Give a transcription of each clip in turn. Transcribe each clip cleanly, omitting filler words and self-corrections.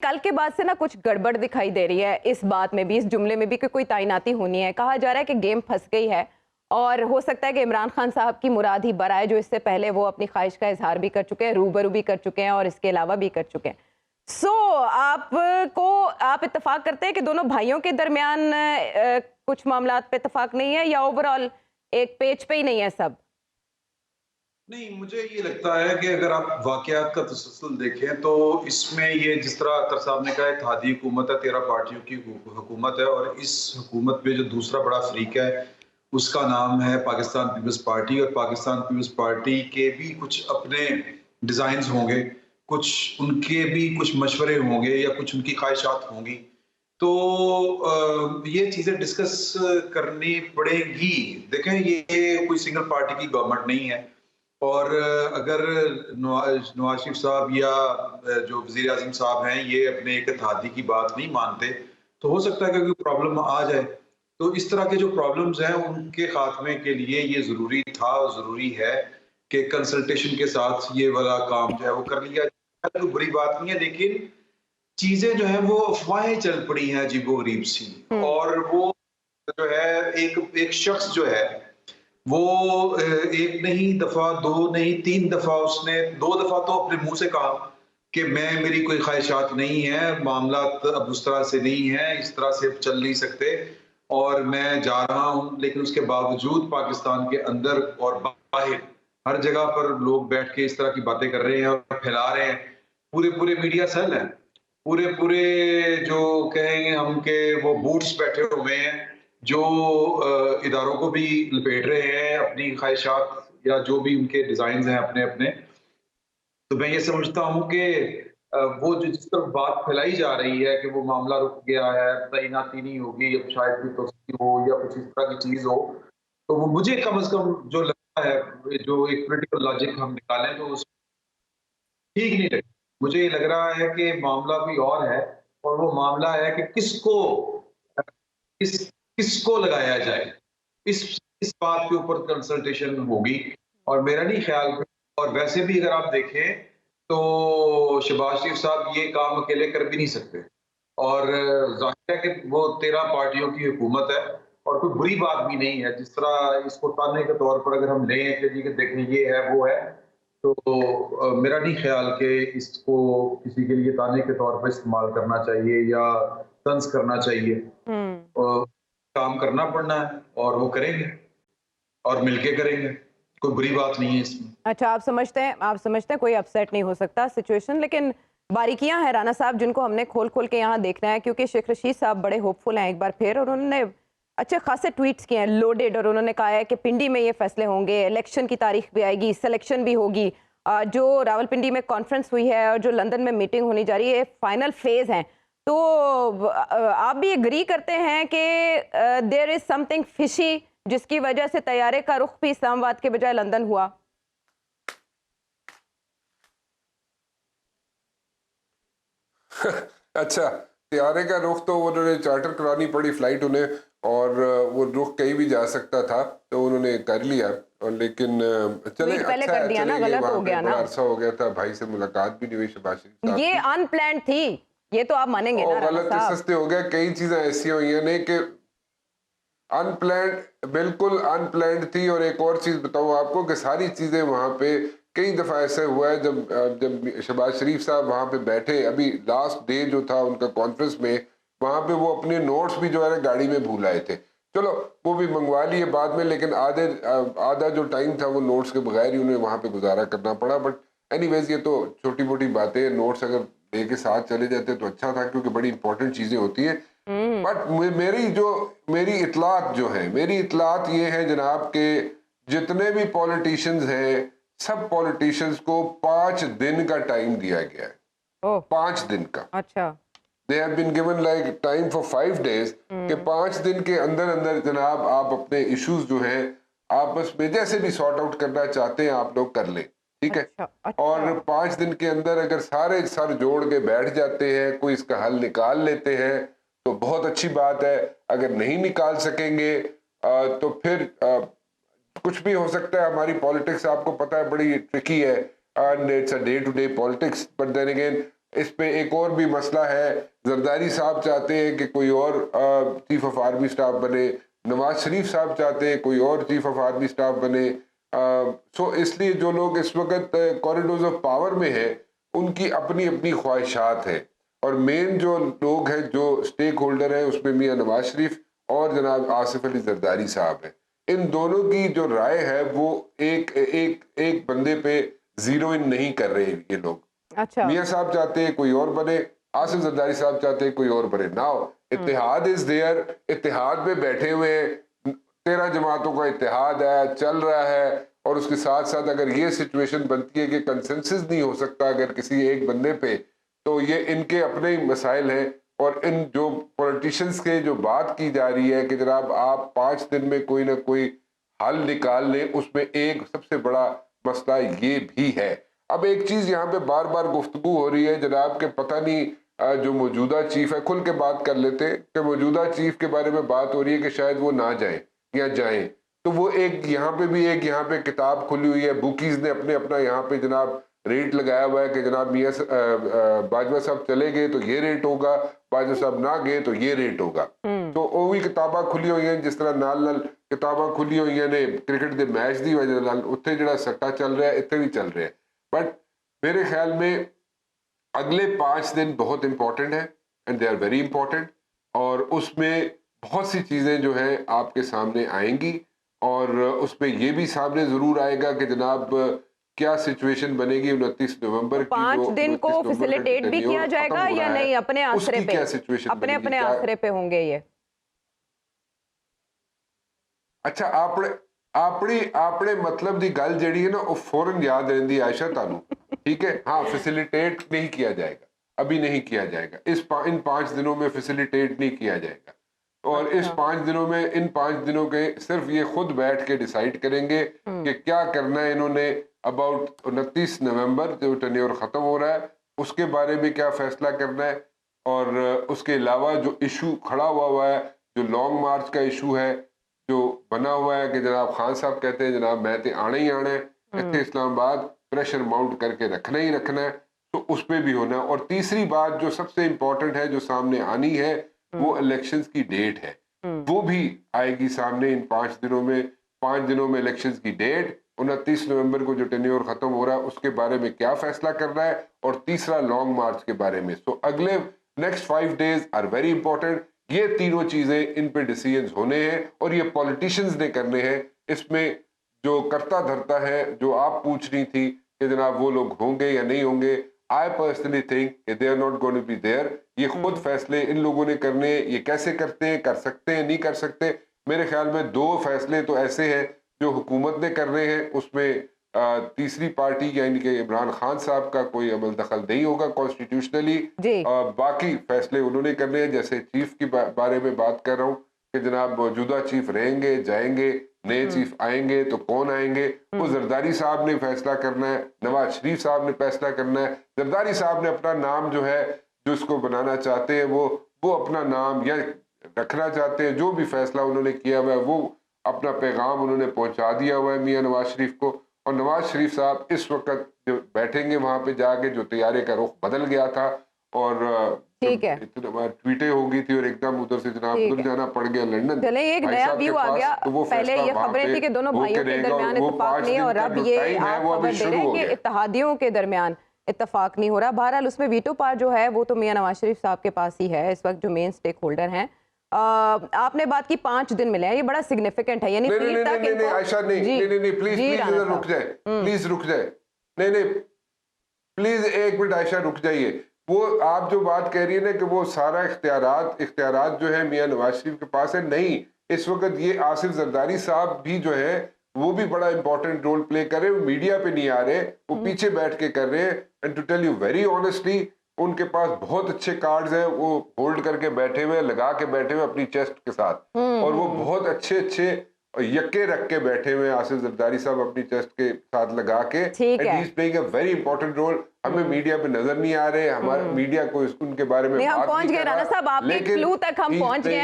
कल के बाद से ना कुछ गड़बड़ दिखाई दे रही है इस बात में भी, इस जुमले में भी कि कोई तैनाती होनी है। कहा जा रहा है कि गेम फंस गई है और हो सकता है कि इमरान खान साहब की मुराद ही बर आए, जो इससे पहले वो अपनी ख्वाहिश का इजहार भी कर चुके हैं, रूबरू भी कर चुके हैं और इसके अलावा भी कर चुके हैं। आप इत्तेफाक करते हैं कि दोनों भाइयों के दरमियान कुछ मामलात पे इत्तेफाक नहीं है, या ओवरऑल एक पेज पे ही नहीं है सब? नहीं, मुझे ये लगता है कि अगर आप वाक़यात का तसलसल देखें तो इसमें ये जिस तरह अख्तर साहब ने कहा इत्तेहादी हुकूमत है, 13 पार्टियों की हुकूमत है और इस हुकूमत में जो दूसरा बड़ा फ़रीक है, उसका नाम है पाकिस्तान पीपल्स पार्टी और पाकिस्तान पीपल्स पार्टी के भी कुछ अपने डिज़ाइन्स होंगे, कुछ उनके भी कुछ मशवरे होंगे या कुछ उनकी ख्वाहिशात होंगी। तो ये चीज़ें डिस्कस करनी पड़ेंगी। देखें, ये कोई सिंगल पार्टी की गवर्नमेंट नहीं है। और अगर नवाज शरीफ साहब या जो वज़ीर आज़म साहब हैं, ये अपने एक इत्तेहादी की बात नहीं मानते, तो हो सकता है कि कोई प्रॉब्लम आ जाए। तो इस तरह के जो प्रॉब्लम्स हैं, उनके ख़ात्मे के लिए ये ज़रूरी था और ज़रूरी है कि कंसल्टेशन के साथ ये वाला काम जो है वो कर लिया जाए। कोई बुरी बात नहीं है, लेकिन चीज़ें जो हैं वो अफ़वाहें चल पड़ी हैं अजीबो-गरीब सी। हम्म। और वो जो है एक एक शख्स जो है वो 1 नहीं दफ़ा, 2 नहीं, 3 दफ़ा उसने 2 दफ़ा तो अपने मुँह से कहा कि मेरी कोई ख़्वाहिशात नहीं है, मामलात अब उस तरह से नहीं है, इस तरह से अब चल नहीं सकते और मैं जा रहा हूँ। लेकिन उसके बावजूद पाकिस्तान के अंदर और बाहर हर जगह पर लोग बैठ के इस तरह की बातें कर रहे हैं और फैला रहे हैं। पूरे-पूरे मीडिया सेल हैं, पूरे-पूरे जो कहेंगे हम कि वो बूट्स बैठे हुए हैं, जो इदारों को भी लपेट रहे हैं अपनी ख्वाहिशात या जो भी उनके डिज़ाइन्स हैं अपने-अपने। तो मैं ये समझता हूँ कि वो जो जिस तरफ बात फैलाई जा रही है कि वो मामला रुक गया है, तैनाती नहीं होगी, अब शायद कोई तोज़ी हो या कुछ इस तरह की चीज़ हो, तो वो मुझे कम से कम जो लगता है, जो एक पॉलिटिकल लॉजिक हम निकालें तो उस ठीक नहीं लगी। मुझे ये लग रहा है कि मामला कोई और है और वो मामला है कि किस किसको लगाया जाए। इस बात के ऊपर कंसल्टेशन होगी और मेरा नहीं ख्याल। और वैसे भी अगर आप देखें तो शहबाज शरीफ साहब ये काम अकेले कर भी नहीं सकते और ज़ाहिर है कि वो 13 पार्टियों की हुकूमत है और कोई बुरी बात भी नहीं है। जिस तरह इसको ताने के तौर पर अगर हम लें कि जी कि देखें ये है, वो है, तो मेरा नहीं ख्याल कि इसको किसी के लिए ताने के तौर पर इस्तेमाल करना चाहिए या तंज़ करना चाहिए। हम्म। काम करना पड़ना है और वो करेंगे और मिलके करेंगे। कोई बुरी बात नहीं है इसमें। अच्छा, आप समझते हैं कोई अपसेट नहीं हो सकता सिचुएशन, लेकिन बारीकियां हैं राना साहब जिनको हमने खोल खोल के यहाँ देखना है, क्योंकि शेख रशीद साहब बड़े होपफुल हैं एक बार फिर, और उन्होंने अच्छे खासे ट्वीट्स किए हैं लोडेड, और उन्होंने कहा है कि पिंडी में ये फैसले होंगे, इलेक्शन की तारीख भी आएगी, सिलेक्शन भी होगी। जो रावलपिंडी में कॉन्फ्रेंस हुई है और जो लंदन में मीटिंग होनी जा रही है, फाइनल फेज है। तो आप भी एग्री करते हैं कि देयर इज समथिंग फिशी, जिसकी वजह से तैयारे का रुख भी इस्लामाबाद के बजाय लंदन हुआ? अच्छा, त्यारे का रुख तो उन्होंने चार्टर करानी पड़ी फ्लाइट उन्हें, और वो रुख कहीं भी जा सकता था तो उन्होंने कर लिया। और लेकिन चले, ट्वीट पहले अच्छा कर है, दिया ना, चले गए गलत हो वहां पे। गया बड़ा ना। अरसा हो गया था, भाई से मुलाकात भी नहीं हुई शहबाज शरीफ साहब ये की। अनप्लान्ड थी, ये तो आप मानेंगे ना और राणा गलत साहब। सस्ते हो गया, कई चीजें ऐसी हुई हैं नहीं कि अनप्लैंड, बिल्कुल अनप्लैंड थी। और एक और चीज बताऊं आपको कि सारी चीजें वहां पे कई दफा ऐसे हुआ है, जब शहबाज शरीफ साहब वहां पे बैठे, अभी लास्ट डे जो था उनका कॉन्फ्रेंस में, वहां पे वो अपने नोट्स भी जो है ना गाड़ी में भूल आए थे। चलो वो भी मंगवा लिए बाद में, लेकिन आधा जो टाइम था वो नोट्स के बगैर ही उन्हें वहां पे गुजारा करना पड़ा। बट एनीवेज, ये तो छोटी मोटी बातें। नोट्स अगर लेके साथ चले जाते तो अच्छा था, क्योंकि बड़ी इंपॉर्टेंट चीजें होती हैं। हम्म। बट मेरी इतलात ये है जनाब के जितने भी पॉलिटिशियंस हैं, सब पॉलिटिशियंस को 5 दिन का टाइम दिया गया है। ओह। 5 दिन का। अच्छा। They have been given like time for 5 days के हम्म। 5 दिन के अंदर अंदर जनाब आप अपने इश्यूज जो हैं आपस में जैसे भी सॉर्ट आउट करना चाहते हैं आप लोग कर लें, ठीक है। अच्छा अच्छा। और 5 दिन के अंदर अगर सारे सर जोड़ के बैठ जाते हैं, कोई इसका हल निकाल लेते हैं तो बहुत अच्छी बात है। अगर नहीं निकाल सकेंगे तो फिर कुछ भी हो सकता है। हमारी पॉलिटिक्स आपको पता है बड़ी ट्रिकी है, and it's a day to day politics. But then again इस पे एक और भी मसला है, जरदारी साहब चाहते हैं कि कोई और चीफ ऑफ आर्मी स्टाफ बने, नवाज शरीफ साहब चाहते हैं कोई और चीफ ऑफ आर्मी स्टाफ बने। सो इसलिए जो लोग इस वक्त कॉरिडोर्स ऑफ पावर में हैं उनकी अपनी अपनी ख्वाहिशात है, और मेन जो लोग हैं जो स्टेक होल्डर हैं उसमें मियां नवाज शरीफ और जनाब आसिफ अली जरदारी साहब हैं। इन दोनों की जो राय है वो एक बंदे पे जीरो इन नहीं कर रहे ये लोग। अच्छा, मियां साहब चाहते हैं कोई और बने, आसिफ जरदारी साहब चाहते हैं कोई और बने। नाउ इत्तेहाद इज देयर, इत्तेहाद में बैठे हुए 13 जमातों का इत्तेहाद है, चल रहा है, और उसके साथ साथ अगर ये सिचुएशन बनती है कि कंसेंसस नहीं हो सकता अगर किसी एक बंदे पे, तो ये इनके अपने ही मसाइल हैं। और इन जो पॉलिटिशियंस के जो बात की जा रही है कि जनाब आप 5 दिन में कोई ना कोई हल निकाल लें, उसमें एक सबसे बड़ा मसला ये भी है। अब एक चीज यहाँ पे बार बार गुफ्तगू हो रही है जनाब के, पता नहीं जो मौजूदा चीफ है, खुल के बात कर लेते हैं कि मौजूदा चीफ के बारे में बात हो रही है कि शायद वो ना जाए या जाएं। तो वो एक यहाँ पे किताब खुली हुई है, बुकीज ने अपना यहाँ पे जनाब रेट लगाया हुआ है कि जनाब मियां बाजवा साहब चले गए तो ये रेट होगा, बाजवा साहब ना गए तो ये रेट होगा। तो वो भी किताबा खुली हुई हैं, जिस तरह नाल किताबा खुली हुई ने क्रिकेट के मैच की वजह नाल उत्थे जिहड़ा सट्टा चल रहा है इत्थे भी चल रहा है। बट मेरे ख्याल में अगले 5 दिन बहुत इंपॉर्टेंट है, and they are very important, और उसमें बहुत सी चीजें जो है आपके सामने आएंगी, और उसमें ये भी सामने जरूर आएगा कि जनाब क्या सिचुएशन बनेगी 29 नवंबर की। 5 दिन को फैसिलिटेट भी किया जाएगा या नहीं, अपने आसरे पे, अपने आसरे पे होंगे ये? अच्छा, आपने मतलब दी गल जड़ी है ना वो फौरन याद रहती आयशा तानू, ठीक है। हाँ, फैसिलिटेट नहीं किया जाएगा, अभी नहीं किया जाएगा, इन 5 दिनों में फैसिलिटेट नहीं किया जाएगा। और इस 5 दिनों में, इन 5 दिनों के सिर्फ ये खुद बैठ के डिसाइड करेंगे कि क्या करना है इन्होंने अबाउट 29 नवंबर जो टेन्योर खत्म हो रहा है उसके बारे में क्या फैसला करना है। और उसके अलावा जो इशू खड़ा हुआ है, जो लॉन्ग मार्च का इशू है जो बना हुआ है कि जनाब खान साहब कहते हैं जनाब मैं तो आना ही आना है इतने इस्लामाबाद, प्रेशर माउंट करके रखना ही रखना है, तो उस पर भी होना है। और तीसरी बात जो सबसे इम्पोर्टेंट है जो सामने आनी है वो इलेक्शंस की डेट है, वो भी आएगी सामने इन 5 दिनों में। 5 दिनों में इलेक्शंस की डेट, 29 नवंबर को जो टेन्योर खत्म हो रहा है उसके बारे में क्या फैसला करना है, और तीसरा लॉन्ग मार्च के बारे में। सो अगले next 5 days are very important. ये तीनों चीजें, इन पे डिसीजंस होने हैं और ये पॉलिटिशियंस ने करने हैं। इसमें जो करता धरता है, जो आप पूछ रही थी कि जनाब वो लोग होंगे या नहीं होंगे, I personally think they are not going to be there. ये खुद फैसले इन लोगों ने करने, ये कैसे करते हैं, कर सकते हैं, नहीं कर सकते। मेरे ख्याल में 2 फैसले तो ऐसे हैं जो हुकूमत ने करने हैं, उसमें तीसरी पार्टी यानी कि इमरान खान साहब का कोई अमल दखल नहीं होगा कॉन्स्टिट्यूशनली। बाकी फैसले उन्होंने करने हैं। जैसे चीफ की बारे में बात कर रहा हूँ कि जनाब मौजूदा चीफ रहेंगे, जाएंगे, नए चीफ आएंगे तो कौन आएंगे, वो जरदारी साहब ने फैसला करना है, नवाज शरीफ साहब ने फैसला करना है। जरदारी साहब ने अपना नाम जो है, जो इसको बनाना चाहते हैं, वो अपना नाम या रखना चाहते हैं, जो भी फैसला उन्होंने किया हुआ है वो अपना पैगाम उन्होंने पहुंचा दिया हुआ है मियां नवाज शरीफ को। और नवाज शरीफ साहब इस वक्त जो बैठेंगे वहां पे जाके, जो तैयारी का रुख बदल गया था और ठीक है, ट्वीटें हो गई थी और एकदम उधर से जनाब उधर जाना पड़ गया लंदन। चले एक नया व्यू आ गया। तो पहले ये खबरें थी कि दोनों भाइयों के दरमियान इत्तेफाक नहीं है, और अब ये आप खबर दे रहे हैं कि इत्तेहादियों के दरमियान इत्तेफाक नहीं हो रहा। बहरहाल उसमें वीटो पावर जो है वो तो मियां नवाज शरीफ साहब के पास ही है इस वक्त, जो मेन स्टेक होल्डर हैं। आपने बात की 5 दिन मिले हैं, ये बड़ा सिग्निफिकेंट है। यानी नहीं आयशा, नहीं प्लीज रुक जाए, प्लीज रुक जाए, नहीं प्लीज एक मिनट आयशा रुक जाइए। वो आप जो बात कह रही है ना कि वो सारा इख्तियारात जो है मियां नवाज शरीफ के पास है, नहीं, इस वक्त ये आसिफ जरदारी साहब भी जो है वो भी बड़ा इंपॉर्टेंट रोल प्ले कर रहे हैं। वो मीडिया पे नहीं आ रहे, वो पीछे बैठ के कर रहे हैं। And to tell you very honestly, उनके पास बहुत अच्छे कार्ड्स हैं, वो होल्ड करके बैठे हुए, लगा के बैठे हुए अपनी चेस्ट के साथ, और वो बहुत अच्छे यक्के रख के बैठे हुए आसिफ जरदारी साहब अपनी चेस्ट के साथ लगा के। And he is playing a very important role. हमें मीडिया पे नजर नहीं आ रहे, हमारे मीडिया को उनके बारे में हम पहुंच गए राना साहब, आपके क्लू तक हम पहुंच गए।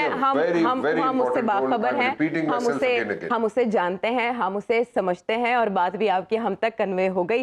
हम उससे बाखबर हैं, हम उसे जानते हैं, हम उसे समझते हैं, और बात भी आपकी हम तक कन्वे हो गई।